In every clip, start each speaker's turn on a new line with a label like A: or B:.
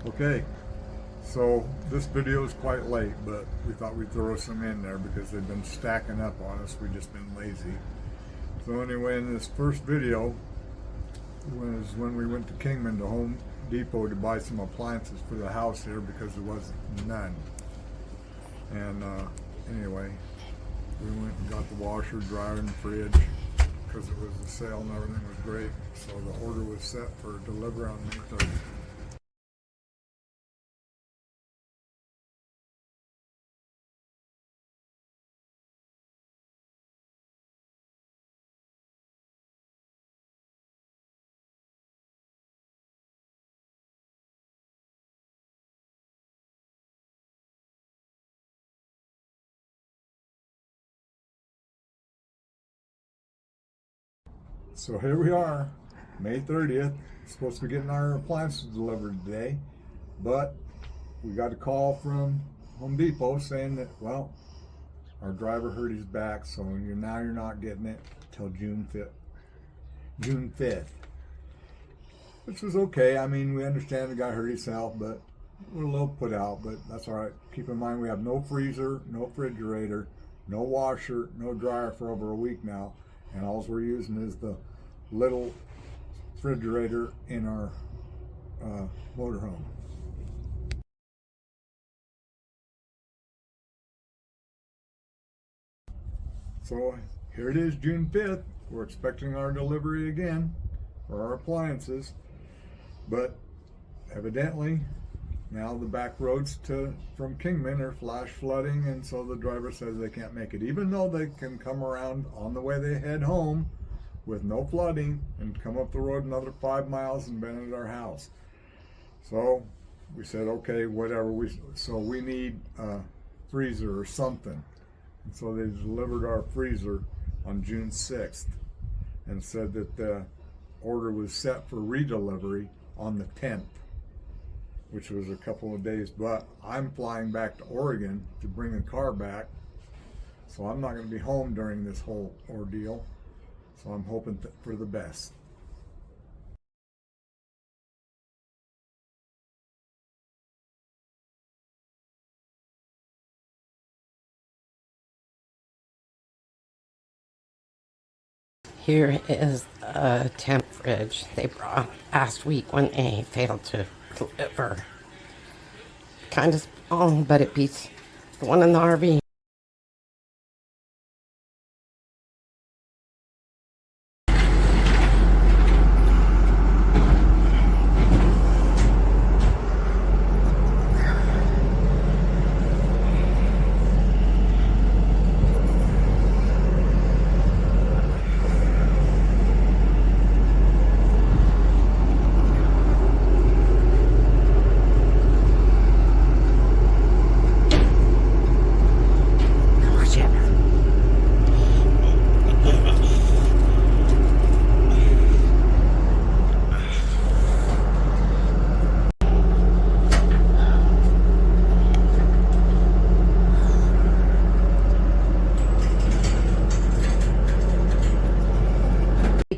A: Okay, so this video is quite late, but we thought we'd throw some in there because they've been stacking up on us. We've just been lazy. So anyway, in this first video was when we went to Kingman to Home Depot to buy some appliances for the house here because there was none. And anyway, we went and got the washer, dryer, and fridge because it was a sale and everything was great. So the order was set for delivery on May 30th. So here we are, May 30th. Supposed to be getting our appliances delivered today, but we got a call from Home Depot saying that, well, our driver hurt his back, so you're not getting it till June 5th, which was okay. I mean, we understand the guy hurt himself, but we're a little put out, but that's all right. Keep in mind we have no freezer, no refrigerator, no washer, no dryer for over a week now, and all we're using is the little refrigerator in our motorhome. So here it is, June 5th. We're expecting our delivery again for our appliances, but evidently now the back roads from Kingman are flash flooding, and so the driver says they can't make it, even though they can come around on the way they head home with no flooding and come up the road another 5 miles and been at our house. So we said, okay, whatever. So we need a freezer or something. And so they delivered our freezer on June 6th and said that the order was set for redelivery on the 10th, which was a couple of days. But I'm flying back to Oregon to bring the car back, so I'm not going to be home during this whole ordeal. So I'm hoping for the best.
B: Here is a temp fridge they brought last week when they failed to deliver. Kind of small, but it beats the one in the RV.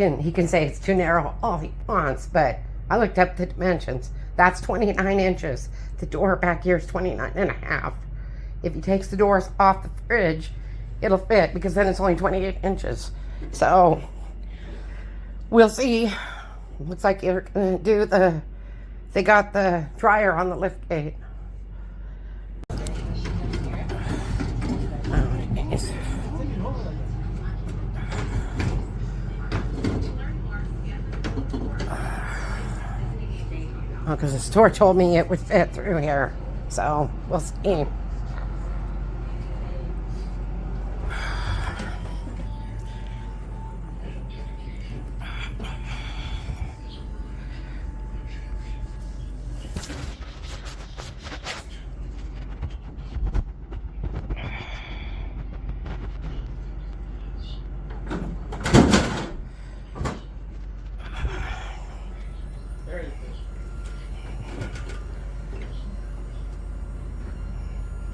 B: He can say it's too narrow all he wants, but I looked up the dimensions. That's 29 inches. The door back here is 29 and a half. If he takes the doors off the fridge, it'll fit because then it's only 28 inches. So we'll see. Looks like you're gonna do they got the dryer on the lift gate. Because the store told me it would fit through here. So we'll see.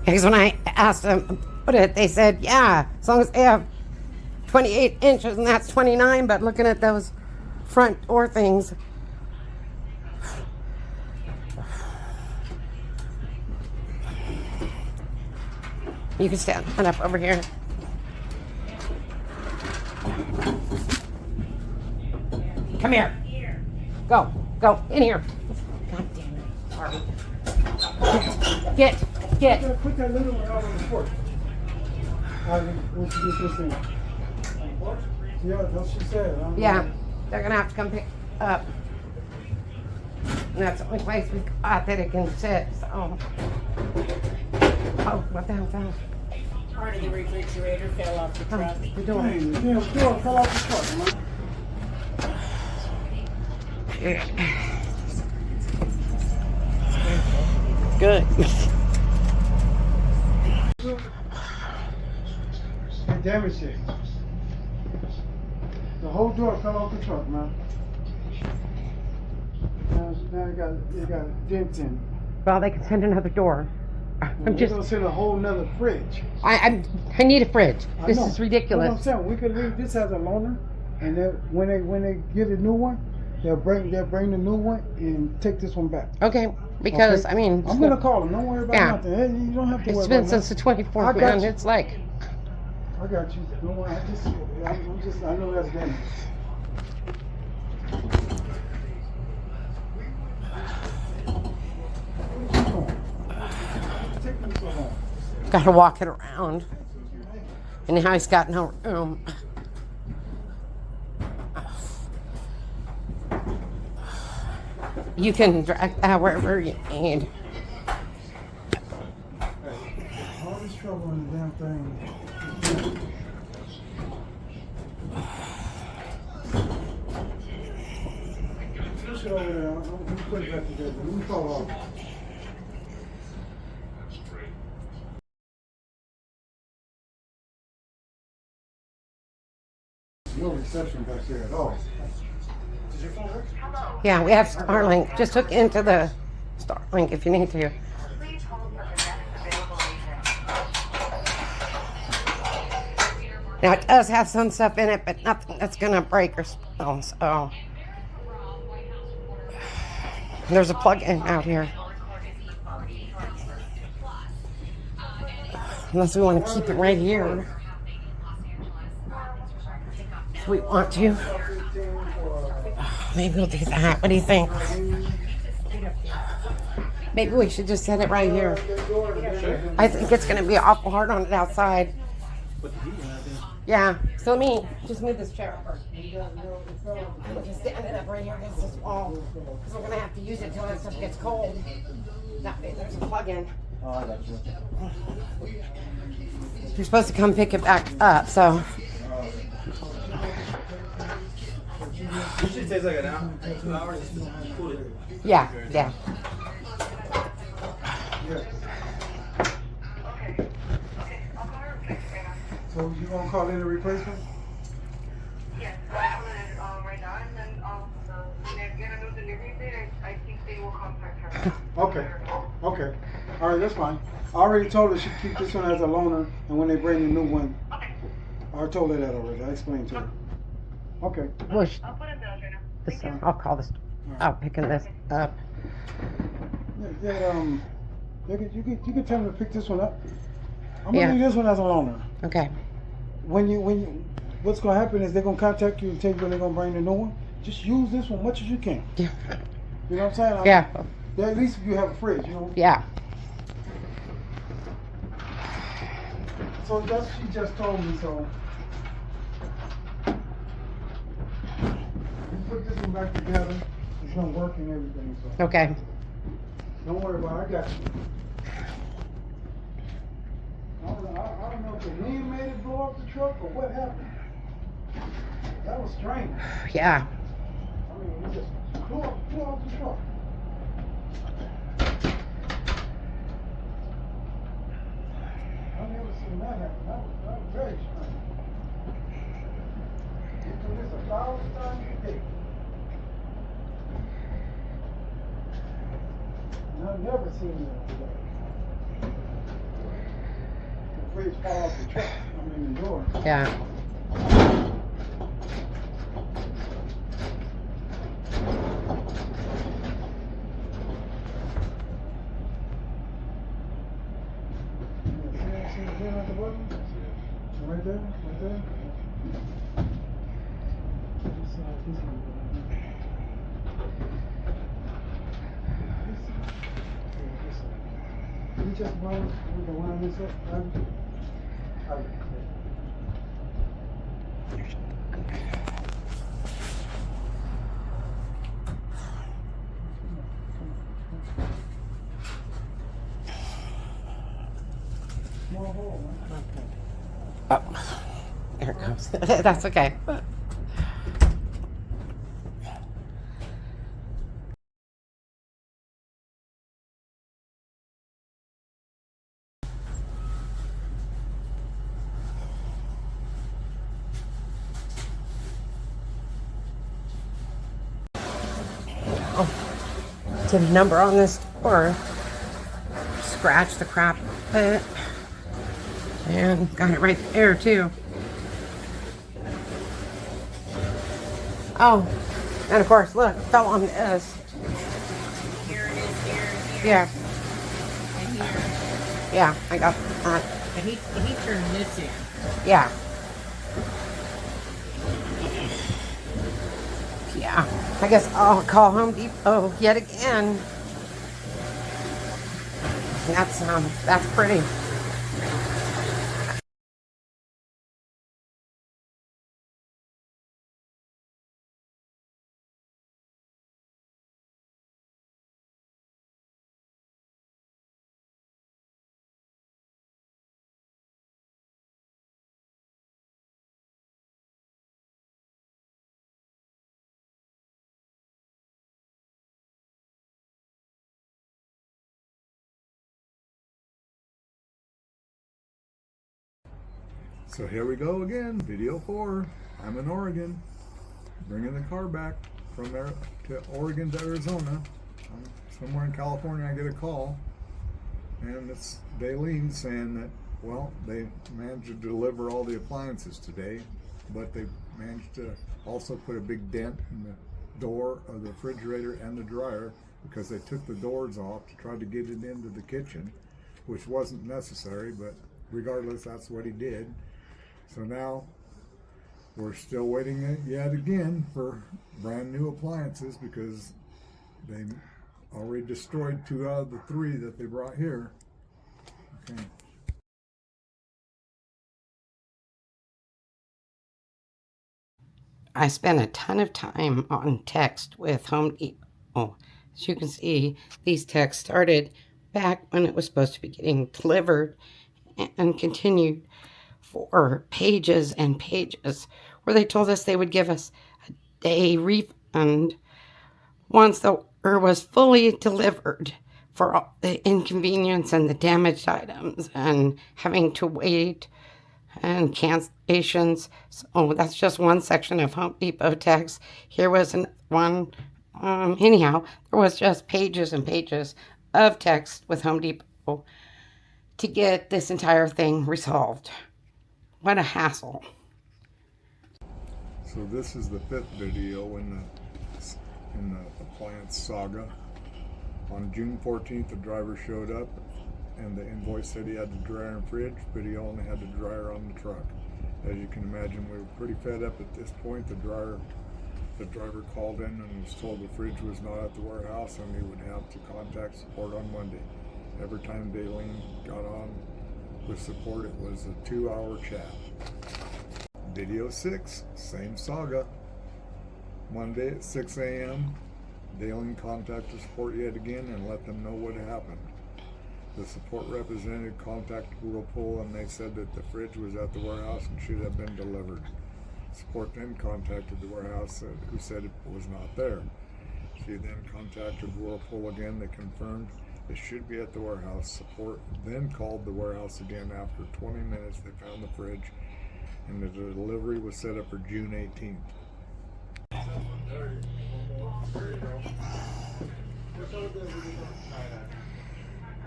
B: Because when I asked them about it, they said, yeah, as long as they have 28 inches and that's 29, but looking at those front door things, You can stand up over here. Come here. Go. Go. In here. God damn it. Sorry. Get.
C: Put that little one out on the porch. What you get this thing? Yeah, that's what she said.
B: Yeah. They're going to have to come pick up. And that's the only place we got that it can sit, so. Oh, what the hell's that?
D: Part of the refrigerator fell off the truck.
B: The door.
C: Dang, the damn door fell off the truck, man.
B: Good.
C: They damaged it. The whole door fell off the truck, man. Now they got dents in.
B: Well, they can send another door. I'm
C: They're
B: just.
C: gonna send a whole nother fridge.
B: I need a fridge.
C: I
B: This
C: know.
B: is
C: That's what I'm
B: ridiculous.
C: saying. We could leave this as a loaner, and then when they get a new one, they'll bring the new one and take this one back.
B: Okay, because
C: Okay.
B: I mean,
C: I'm gonna call them. Don't worry about
B: Yeah.
C: nothing. Hey, you don't have to
B: it's
C: worry
B: been
C: about
B: since the
C: nothing.
B: 24th,
C: I got
B: man.
C: you.
B: It's like,
C: I got you. Don't worry. I know that's damage. Taking so long.
B: gotta walk it around. And now he's got no room. You can drag that wherever you need.
C: All this trouble in the damn thing. Push it over there. Let me put it back together. Let me fall off. No reception back there at all. Did your phone work?
B: Yeah, we have Starlink. Just hook into the Starlink if you need to.
E: Please hold for the next available agent.
B: Now it does have some stuff in it, but nothing that's gonna break or spill. So there's a plug-in out here. Unless we want to keep it right here. If we want to. Maybe we'll do that. What do you think? Maybe we should just set it right here. I think it's gonna be awful hard on it outside. Yeah. So let me just move this chair over. We'll just stand it up right here against this wall. Because we're gonna have to use it till that stuff gets cold. That way there's a plug-in.
C: Oh, I got you.
B: You're supposed to come pick it back up, so.
F: Usually takes like an hour, 2 hours just to cool it.
B: Yeah.
C: Yes. So you gonna call in a replacement?
E: Yes, I'm gonna right now, and then when they get a new delivery date, I think they will contact her.
C: Okay. Okay. All right, that's fine. I already told her she keep this one as a loaner, and when they bring the new one,
E: Okay,
C: I told her that already. I explained to her. Okay.
B: Push
E: I'll put it down right now.
B: this. I'll call this. I'm picking this up.
C: You can tell them to pick this one up. I'm gonna
B: Yeah.
C: leave this one as a loaner.
B: Okay.
C: What's gonna happen is they're gonna contact you and tell you when they're gonna bring the new one. Just use this one much as you can.
B: Yeah.
C: You know what I'm saying?
B: Yeah.
C: At least you have a fridge, you know.
B: Yeah.
C: So that's she just told me. So you put this one back together. It's gonna work and everything. So
B: Okay.
C: don't worry about it. I got you. I don't know if the wind made it blow up the truck or what happened. That was strange.
B: Yeah.
C: I mean, it just blew off the truck. I've never seen that happen. That was very strange. You do this 1,000 times a day. And I've never seen that before. The fridge fall off the truck. I mean, the door.
B: Yeah.
C: see the pin at the bottom? Right there, right there. This one. This side. You just want the one on this side? Small hole, man.
B: Oh, there it goes. That's okay. To the number on this door, scratch the crap out of it, and got it right there too. Oh, and of course, look, fell on this.
D: Here it is, here,
B: Yeah,
D: and here.
B: yeah, I got that.
D: And he turned this in.
B: Yeah. Yeah, I guess I'll call Home Depot yet again. That's pretty.
A: So here we go again, video 4. I'm in Oregon, bringing the car back from there to Oregon to Arizona. Somewhere in California I get a call, and it's Daleen saying that, well, they managed to deliver all the appliances today, but they managed to also put a big dent in the door of the refrigerator and the dryer because they took the doors off to try to get it into the kitchen, which wasn't necessary, but regardless, that's what he did. So now we're still waiting yet again for brand new appliances because they already destroyed 2 out of the 3 that they brought here. Okay.
B: I spent a ton of time on text with Home Depot. As you can see, these texts started back when it was supposed to be getting delivered and continued for pages and pages, where they told us they would give us a day refund once the order was fully delivered for all the inconvenience and the damaged items and having to wait and cancellations. So that's just one section of Home Depot text. Here was one. Anyhow, there was just pages and pages of text with Home Depot to get this entire thing resolved. What a hassle.
A: So this is the 5th video in the appliance saga. On June 14th, the driver showed up and the invoice said he had the dryer and fridge, but he only had the dryer on the truck. As you can imagine, we were pretty fed up at this point. The driver called in and was told the fridge was not at the warehouse and he would have to contact support on Monday. Every time Daleen got on with support, it was a 2-hour chat. Video 6, same saga. Monday at 6 a.m., Daleen contacted support yet again and let them know what happened. The support representative contacted Whirlpool and they said that the fridge was at the warehouse and should have been delivered. Support then contacted the warehouse who said it was not there. She then contacted Whirlpool again. They confirmed it should be at the warehouse. Support then called the warehouse again. After 20 minutes, they found the fridge and the delivery was set up for June 18th.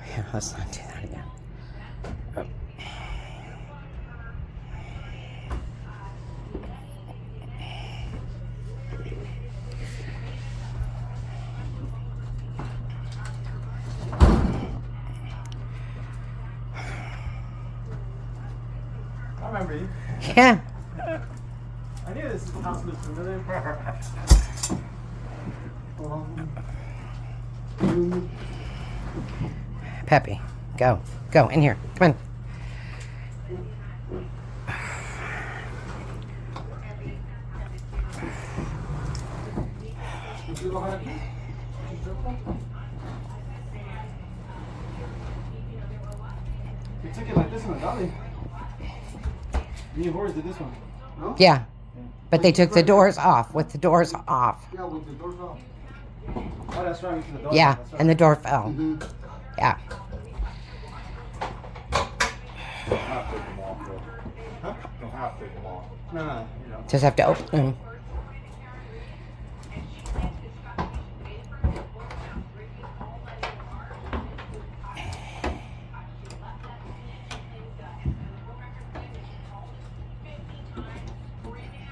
B: Yeah, let's not do that again. Oh.
G: I remember you.
B: Yeah.
G: I knew this house looked familiar.
B: Peppy, go. Go in here. Come on.
G: We took it like this one, Dolly. Me and Horace did this one. No?
B: Yeah. But they took the doors off, with the doors off.
C: Yeah, with the doors off.
G: Oh, that's right. We took the door.
B: Yeah,
G: That's right.
B: and the door fell.
C: Mm-hmm.
B: Yeah.
A: Don't have to take them off though.
G: Huh?
A: Don't have to take them off.
G: No, you know.
B: Just have to open them.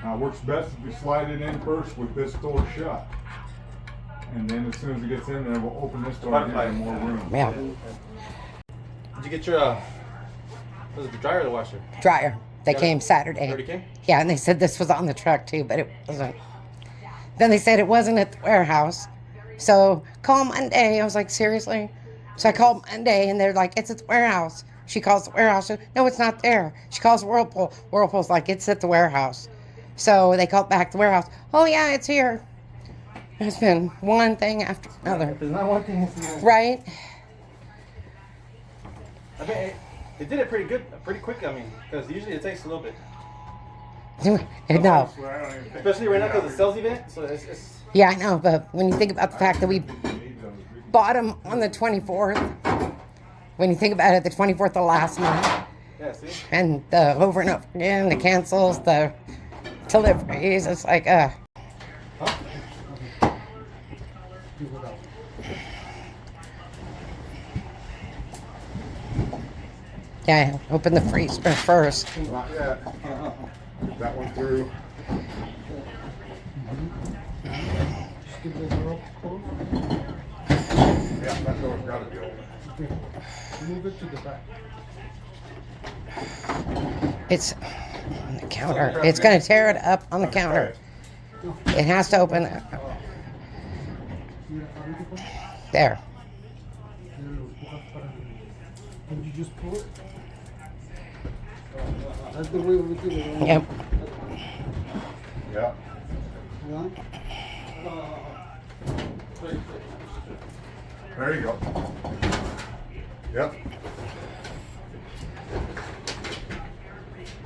A: Now, it works best if you slide it in first with this door shut. And then as soon as it gets in there, we'll open this door and give it more room.
B: Yeah.
G: Did you get your, was it the dryer or the washer?
B: Dryer. They
G: Got it?
B: came Saturday.
G: Already came?
B: Yeah, and they said this was on the truck too, but it wasn't. Then they said it wasn't at the warehouse. So call Monday. I was like, seriously? So I called Monday and they're like, it's at the warehouse. She calls the warehouse. No, it's not there. She calls Whirlpool. Whirlpool's like, it's at the warehouse. So they called back the warehouse. Oh yeah, it's here. It's been one thing after another.
G: If there's not one thing, it's the
B: Right?
G: I mean, they did it pretty good, pretty quick. I mean, because usually it takes a little bit.
B: No.
A: Honestly, I don't even think
G: Especially right now
A: we
G: because
A: have
G: the sales event. So it's
B: Yeah, I know, but when you think about the fact that we bought them on the 24th, when you think about it, the 24th of last month,
G: yeah, see?
B: and the over and over again, the cancels, the deliveries, it's like, yeah, open the freezer first.
A: Not yet. Get that one through.
C: Just give the door closed.
A: Yeah, that door's gotta be open.
C: Move it to the back.
B: It's on the counter. It's going to tear it up on the counter. It has to open. There.
C: Can you just pull it? That's the way we do it.
B: Yep.
A: Yeah.
C: Yeah.
A: There you go. Yep.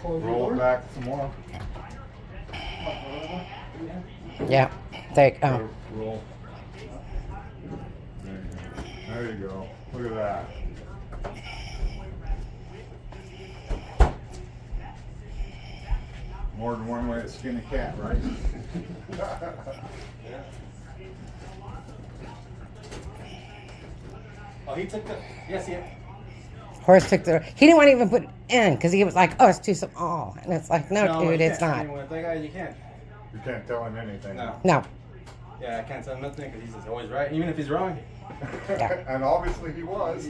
C: Close the
A: Roll
C: door.
A: it back some more.
B: Yep. There you go.
A: Roll. There you go. Look at that. More than one way to skin a cat, right?
G: Oh, he took the. Yes, yeah.
B: Horace took the. He didn't want to even put it in because he was like, "Oh, it's too small," and it's like, "No,
G: you
B: dude, it's
G: can't. I
B: not."
G: mean, with that guy, you can't.
A: You can't tell him anything.
G: No.
B: No.
G: Yeah, I can't tell him nothing because he's just always right, even if he's wrong.
B: Yeah.
A: And obviously he was.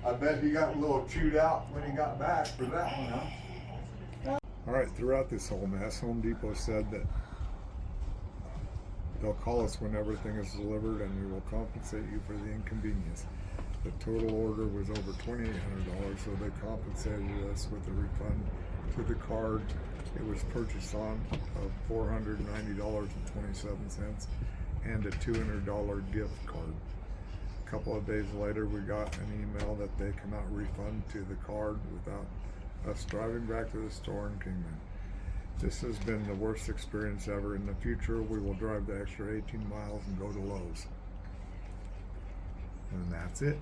A: I bet he got a little chewed out when he got back for that one, huh? All right, throughout this whole mess, Home Depot said that they'll call us when everything is delivered and we will compensate you for the inconvenience. The total order was over $2,800, so they compensated us with a refund to the card it was purchased on of $490.27 and a $200 gift card. A couple of days later, we got an email that they cannot refund to the card without us driving back to the store in Kingman. This has been the worst experience ever. In the future, we will drive the extra 18 miles and go to Lowe's. And that's it.